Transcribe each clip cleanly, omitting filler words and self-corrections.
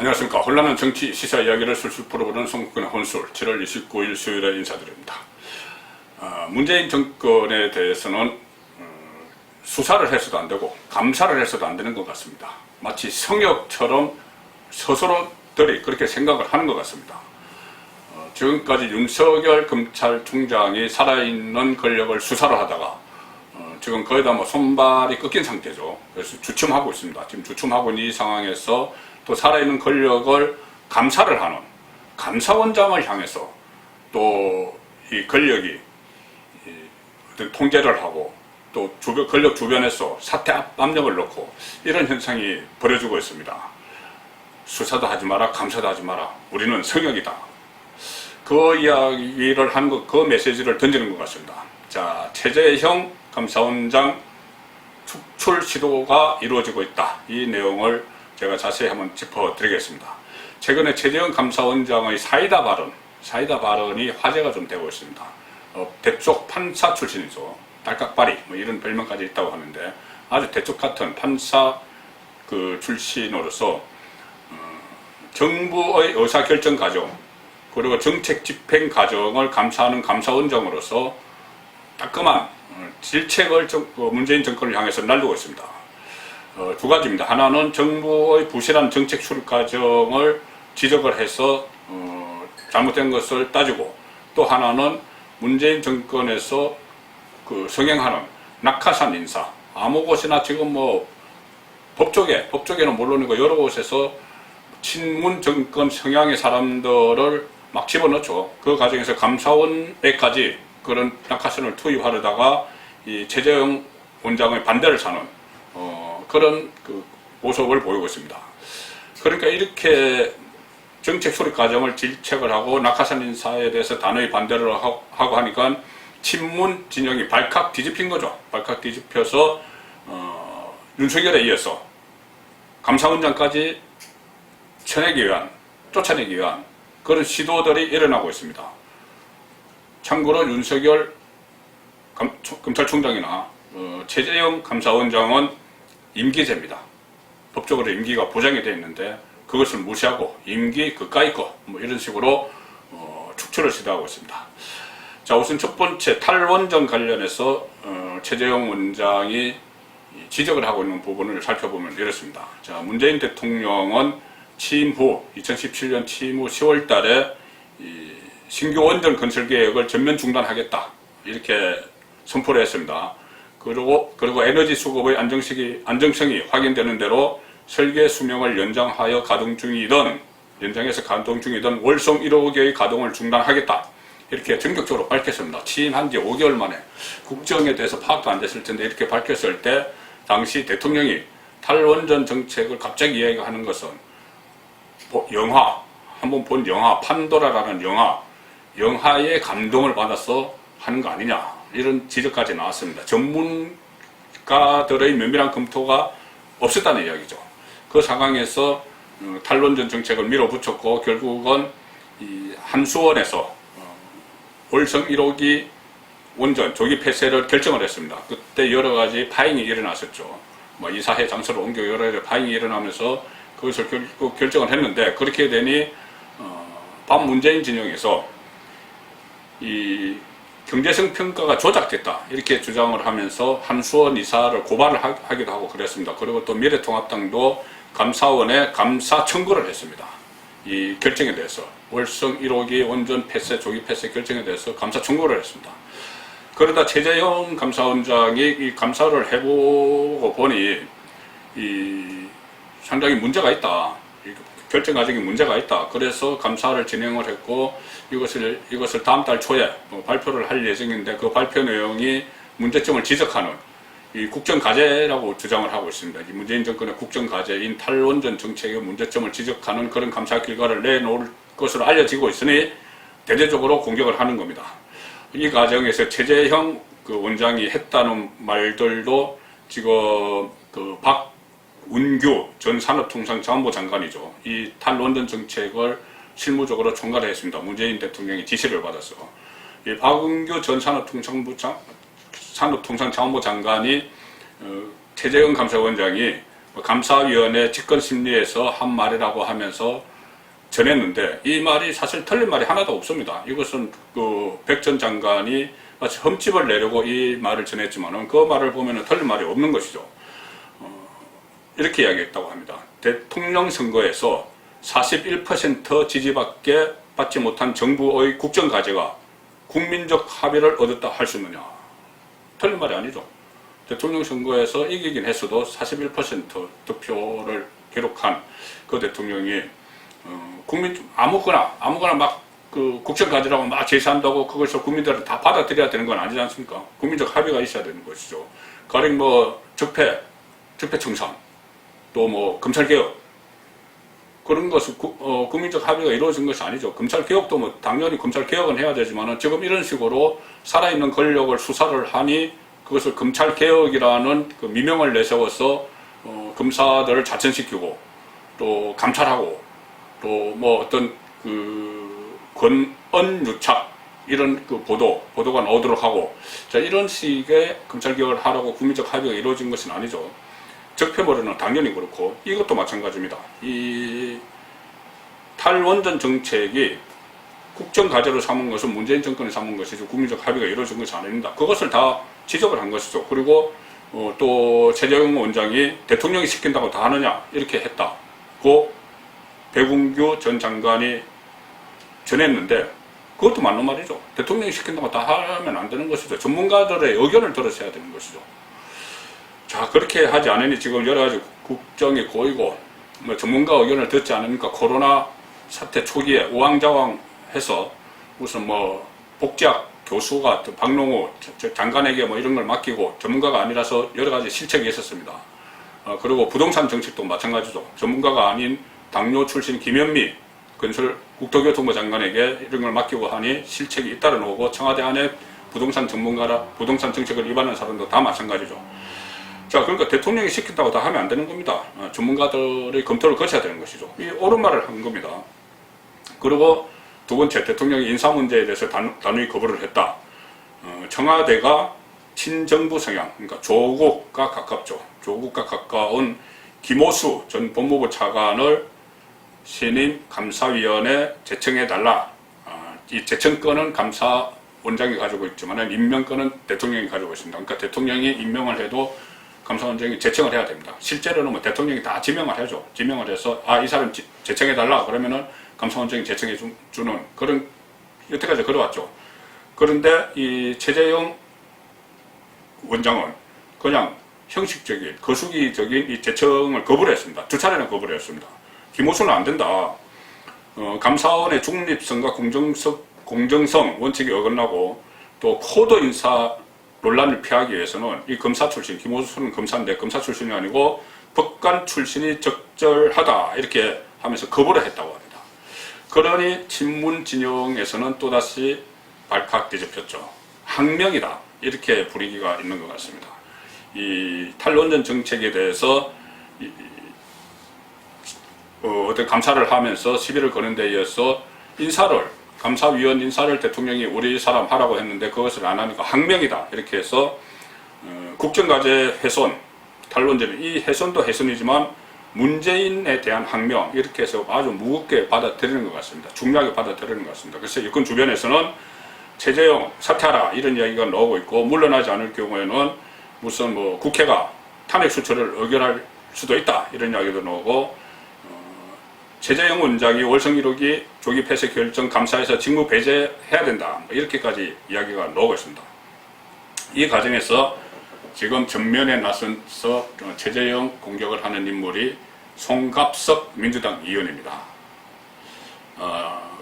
안녕하십니까. 혼란한 정치 시사 이야기를 술술 풀어보는 송국근의 혼술 7월 29일 수요일에 인사드립니다. 문재인 정권에 대해서는 수사를 해서도 안 되고 감사를 해서도 안 되는 것 같습니다. 마치 성역처럼 스스로들이 그렇게 생각을 하는 것 같습니다. 지금까지 윤석열 검찰총장이 살아있는 권력을 수사를 하다가 지금 거의 다 손발이 꺾인 상태죠. 그래서 주춤하고 있습니다. 지금 주춤하고 있는 이 상황에서 또 살아있는 권력을 감사를 하는 감사원장을 향해서 또 이 권력이 어떤 통제를 하고 또 권력 주변에서 사퇴 압력을 넣고 이런 현상이 벌어지고 있습니다. 수사도 하지 마라, 감사도 하지 마라. 우리는 성역이다. 그 이야기를 하는 것, 그 메시지를 던지는 것 같습니다. 자, 최재형 감사원장 축출 시도가 이루어지고 있다. 이 내용을 제가 자세히 한번 짚어드리겠습니다. 최근에 최재형 감사원장의 사이다 발언이 화제가 좀 되고 있습니다. 대쪽 판사 출신이죠. 딸깍바리 이런 별명까지 있다고 하는데 아주 대쪽 같은 판사 출신으로서 정부의 의사결정 과정 그리고 정책 집행 과정을 감사하는 감사원장으로서 따끔한 질책을 문재인 정권을 향해서 날리고 있습니다. 두 가지입니다. 하나는 정부의 부실한 정책 수립 과정을 지적을 해서 잘못된 것을 따지고, 또 하나는 문재인 정권에서 성행하는 낙하산 인사, 아무 곳이나 지금 법조계는 물론이고 여러 곳에서 친문 정권 성향의 사람들을 막 집어넣죠. 그 과정에서 감사원에까지 그런 낙하산을 투입하려다가 이 최재형 원장의 반대를 사는 그런 모습을 보이고 있습니다. 그러니까 이렇게 정책 수립 과정을 질책을 하고 낙하산 인사에 대해서 단호히 반대를 하고 하니까 친문 진영이 발칵 뒤집힌 거죠. 발칵 뒤집혀서 윤석열에 이어서 감사원장까지 쫓아내기 위한 그런 시도들이 일어나고 있습니다. 참고로 윤석열 검찰총장이나 최재형 감사원장은 임기제입니다. 법적으로 임기가 보장이 되어 있는데 그것을 무시하고 임기 그까이 거 이런 식으로 축출을 시도하고 있습니다. 자, 우선 첫 번째 탈원전 관련해서 최재형 원장이 지적을 하고 있는 부분을 살펴보면 이렇습니다. 자, 문재인 대통령은 취임 후 2017년 취임 후 10월 달에 신규 원전 건설 계획을 전면 중단하겠다 이렇게 선포를 했습니다. 그리고 에너지 수급의 안정성이 확인되는 대로 설계 수명을 연장해서 가동 중이던 월성 1호기의 가동을 중단하겠다 이렇게 전격적으로 밝혔습니다. 취임한 지 5개월 만에 국정에 대해서 파악도 안 됐을 텐데 이렇게 밝혔을 때 당시 대통령이 탈원전 정책을 갑자기 이야기하는 것은 한번 본 영화 판도라라는 영화의 감동을 받아서 하는 거 아니냐 이런 지적까지 나왔습니다. 전문가들의 면밀한 검토가 없었다는 이야기죠. 그 상황에서 탈원전 정책을 밀어붙였고 결국은 이 한수원에서 월성 1호기 원전 조기 폐쇄를 결정을 했습니다. 그때 여러 가지 파행이 일어났었죠. 이사회 장소를 옮겨 여러 가지 파행이 일어나면서 그것을 결국 결정을 했는데 그렇게 되니 반문재인 진영에서 이 경제성 평가가 조작됐다 이렇게 주장을 하면서 한수원 이사를 고발을 하기도 하고 그랬습니다. 그리고 또 미래통합당도 감사원에 감사 청구를 했습니다. 이 결정에 대해서 월성 1호기 원전 폐쇄 조기 폐쇄 결정에 대해서 감사 청구를 했습니다. 그러다 최재형 감사원장이 이 감사를 해보고 보니 상당히 문제가 있다. 결정 과정에 문제가 있다. 그래서 감사를 진행을 했고 이것을 다음 달 초에 발표를 할 예정인데 그 발표 내용이 문제점을 지적하는 이 국정과제라고 주장을 하고 있습니다. 이 문재인 정권의 국정과제인 탈원전 정책의 문제점을 지적하는 그런 감사 결과를 내놓을 것으로 알려지고 있으니 대대적으로 공격을 하는 겁니다. 이 과정에서 최재형 원장이 했다는 말들도 지금 박운규 전 산업통상자원부 장관이죠. 이 탈원전 정책을 실무적으로 총괄을 했습니다. 문재인 대통령이 지시를 받아서. 이 박운규 전 산업통상자원부 장관이 최재형 감사원장이 감사위원회 집권심리에서 한 말이라고 하면서 전했는데 이 말이 사실 틀린 말이 하나도 없습니다. 이것은 그 백 전 장관이 마치 흠집을 내려고 이 말을 전했지만은 그 말을 보면은 틀린 말이 없는 것이죠. 이렇게 이야기했다고 합니다. 대통령 선거에서 41% 지지밖에 받지 못한 정부의 국정과제가 국민적 합의를 얻었다 할 수 있느냐? 틀린 말이 아니죠. 대통령 선거에서 이기긴 했어도 41% 득표를 기록한 그 대통령이 국민 아무거나 막 그 국정과제라고 막 제시한다고 그것을 국민들은 다 받아들여야 되는 건 아니지 않습니까? 국민적 합의가 있어야 되는 것이죠. 가령 뭐 적폐 청산, 또 뭐 검찰개혁, 그런 것은 국민적 합의가 이루어진 것이 아니죠. 검찰개혁도 뭐 당연히 검찰개혁은 해야 되지만 지금 이런 식으로 살아있는 권력을 수사를 하니 그것을 검찰개혁이라는 그 미명을 내세워서 검사들을 자천시키고 또 감찰하고 또 뭐 어떤 그 권언유착 이런 그 보도가 나오도록 하고, 자, 이런 식의 검찰개혁을 하라고 국민적 합의가 이루어진 것은 아니죠. 적폐몰이는 당연히 그렇고 이것도 마찬가지입니다. 이 탈원전 정책이 국정과제로 삼은 것은 문재인 정권이 삼은 것이지 국민적 합의가 이루어진 것이 아닙니다. 그것을 다 지적을 한 것이죠. 그리고 또 최재형 원장이 대통령이 시킨다고 다 하느냐 이렇게 했다고 백운규 전 장관이 전했는데 그것도 맞는 말이죠. 대통령이 시킨다고 다 하면 안 되는 것이죠. 전문가들의 의견을 들어야 되는 것이죠. 자, 그렇게 하지 않으니 지금 여러 가지 국정이 고이고 뭐 전문가 의견을 듣지 않으니까 코로나 사태 초기에 우왕좌왕해서 무슨 뭐 복지학 교수가 박농우 장관에게 뭐 이런 걸 맡기고 전문가가 아니라서 여러 가지 실책이 있었습니다. 그리고 부동산 정책도 마찬가지죠. 전문가가 아닌 당뇨 출신 김현미 건설 국토교통부 장관에게 이런 걸 맡기고 하니 실책이 잇따라 나오고 청와대 안에 부동산 전문가라 부동산 정책을 위반하는 사람도 다 마찬가지죠. 자, 그러니까 대통령이 시킨다고 다 하면 안 되는 겁니다. 전문가들의 검토를 거쳐야 되는 것이죠. 이 옳은 말을 한 겁니다. 그리고 두 번째, 대통령이 인사 문제에 대해서 단호히 거부를 했다. 청와대가 친정부 성향, 그러니까 조국과 가깝죠. 조국과 가까운 김오수 전 법무부 차관을 신임 감사위원회 제청해달라. 이 제청권은 감사원장이 가지고 있지만 임명권은 대통령이 가지고 있습니다. 그러니까 대통령이 임명을 해도 감사원장이 제청을 해야 됩니다. 실제로는 뭐 대통령이 다 지명을 해줘. 지명을 해서 이 사람 제청해달라 그러면은 감사원장이 제청해 주는 그런, 여태까지 그래왔죠. 그런데 이 최재형 원장은 그냥 형식적인 거수기적인 이 제청을 거부를 했습니다. 두 차례나 거부를 했습니다. 김오수는 안 된다. 감사원의 중립성과 공정성 원칙이 어긋나고 또 코드 인사 논란을 피하기 위해서는 이 검사 출신, 김오수는 검사인데 검사 출신이 아니고 법관 출신이 적절하다 이렇게 하면서 거부를 했다고 합니다. 그러니 친문 진영에서는 또다시 발칵 뒤집혔죠. 항명이다 이렇게 부리기가 있는 것 같습니다. 이 탈원전 정책에 대해서 어떤 감사를 하면서 시비를 거는 데 이어서 감사위원 인사를 대통령이 우리 사람 하라고 했는데 그것을 안 하니까 항명이다 이렇게 해서 국정과제 훼손, 탈원전 이 훼손도 훼손이지만 문재인에 대한 항명 이렇게 해서 아주 무겁게 받아들이는 것 같습니다. 중요하게 받아들이는 것 같습니다. 그래서 여권 주변에서는 최재형 사퇴하라 이런 이야기가 나오고 있고 물러나지 않을 경우에는 무슨 뭐 국회가 탄핵 수처를 의결할 수도 있다 이런 이야기도 나오고 최재형 원장이 월성 1호기 조기 폐쇄 결정 감사에서 직무 배제해야 된다 이렇게까지 이야기가 나오고 있습니다. 이 과정에서 지금 전면에 나서서 최재형 공격을 하는 인물이 송갑석 민주당 의원입니다.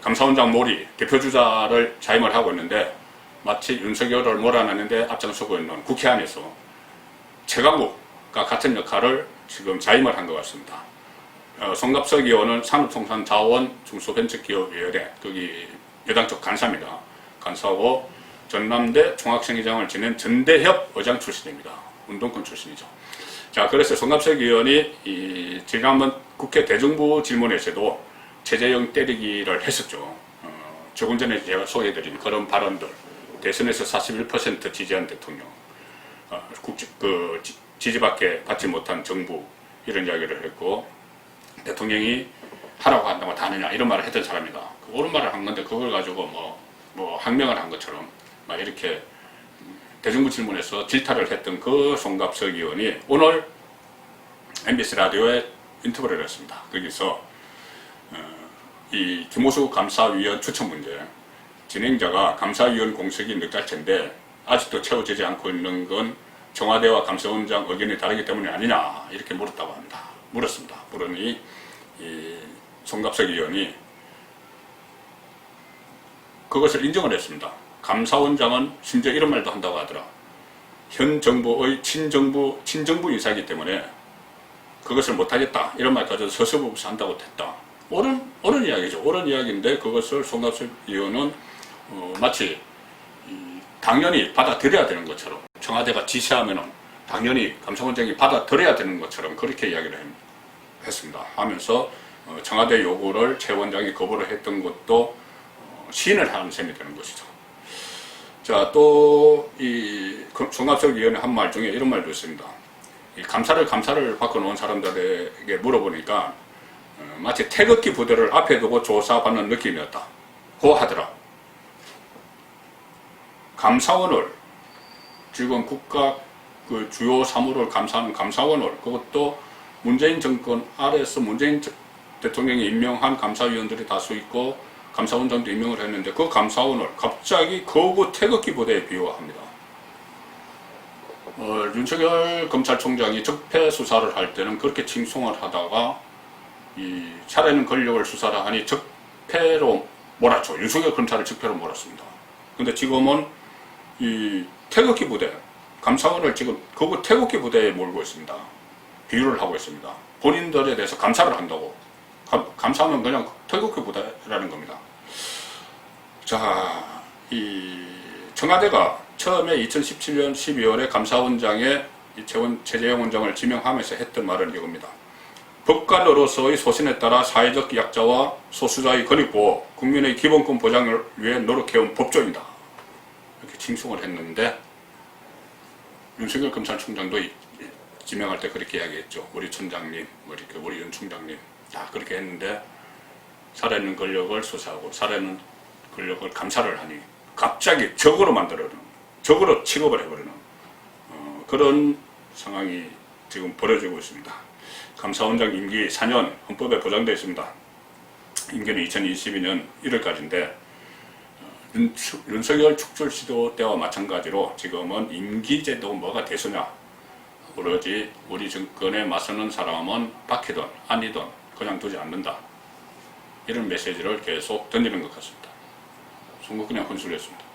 감사원장 몰이 대표주자를 자임을 하고 있는데 마치 윤석열을 몰아내는데 앞장서고 있는 국회 안에서 최강욱과 같은 역할을 지금 자임을 한 것 같습니다. 송갑석 의원은 산업통상자원 중소벤처기업위원회 거기 여당 쪽 간사입니다. 간사고 전남대 총학생회장을 지낸 전대협 의장 출신입니다. 운동권 출신이죠. 자, 그래서 송갑석 의원이 지난번 국회 대정부 질문에서도 최재형 때리기를 했었죠. 조금 전에 제가 소개해드린 그런 발언들, 대선에서 41% 지지한 대통령, 지지밖에 받지 못한 정부, 이런 이야기를 했고, 대통령이 하라고 한다고 다 하느냐 이런 말을 했던 사람이다. 옳은 말을 한 건데 그걸 가지고 뭐 항명을 한 것처럼 막 이렇게 대정부 질문에서 질타를 했던 그 송갑석 의원이 오늘 MBC 라디오에 인터뷰를 했습니다. 거기서 이 김호수 감사위원 추천 문제, 진행자가 감사위원 공석이 넉 달째인데 아직도 채워지지 않고 있는 건 청와대와 감사원장 의견이 다르기 때문이 아니냐 이렇게 물었다고 합니다. 물었습니다. 물으니 이 송갑석 의원이 그것을 인정을 했습니다. 감사원장은 심지어 이런 말도 한다고 하더라. 현 정부의 친정부 인사이기 때문에 그것을 못하겠다 이런 말 가지고 서서부부서 한다고 했다. 옳은 이야기죠. 옳은 이야기인데 그것을 송갑석 의원은 마치 당연히 받아들여야 되는 것처럼, 청와대가 지시하면은 당연히 감사원장이 받아들여야 되는 것처럼 그렇게 이야기를 했습니다. 하면서 청와대 요구를 최 원장이 거부를 했던 것도 시인을 하는 셈이 되는 것이죠. 자, 또 이 송갑석 의원의 한 말 중에 이런 말도 있습니다. 이 감사를 받고 놓은 사람들에게 물어보니까 마치 태극기 부대를 앞에 두고 조사받는 느낌이었다. 고 하더라. 감사원을 지금 국가 그 주요 사무를 감사하는 감사원을, 그것도 문재인 정권 아래에서 문재인 대통령이 임명한 감사위원들이 다수 있고 감사원장도 임명을 했는데 그 감사원을 갑자기 거구 태극기 부대에 비유합니다. 윤석열 검찰총장이 적폐 수사를 할 때는 그렇게 칭송을 하다가 이 차례는 권력을 수사를 하니 적폐로 몰았죠. 윤석열 검찰을 적폐로 몰았습니다. 근데 지금은 이 태극기 부대, 감사원을 지금 거구 태극기 부대에 몰고 있습니다. 비유를 하고 있습니다. 본인들에 대해서 감사를 한다고. 감사하면 그냥 태극기 부대라는 겁니다. 자, 이 청와대가 처음에 2017년 12월에 감사원장에 최재형 원장을 지명하면서 했던 말은 이겁니다. 법관으로서의 소신에 따라 사회적 약자와 소수자의 권익보호, 국민의 기본권 보장을 위해 노력해온 법조인다. 이렇게 칭송을 했는데 윤석열 검찰총장도 지명할 때 그렇게 이야기했죠. 우리 총장님, 우리 윤 총장님 다 그렇게 했는데 살아있는 권력을 수사하고 살아있는 권력을 감사를 하니 갑자기 적으로 만들어는, 적으로 취급을 해버리는 그런 상황이 지금 벌어지고 있습니다. 감사원장 임기 4년 헌법에 보장되어 있습니다. 임기는 2022년 1월까지인데 윤석열 축출 시도 때와 마찬가지로 지금은 임기제도 뭐가 대수냐, 오로지 우리 정권에 맞서는 사람은 박히든 아니든 그냥 두지 않는다, 이런 메시지를 계속 던지는 것 같습니다. 선거 그냥 혼술했습니다.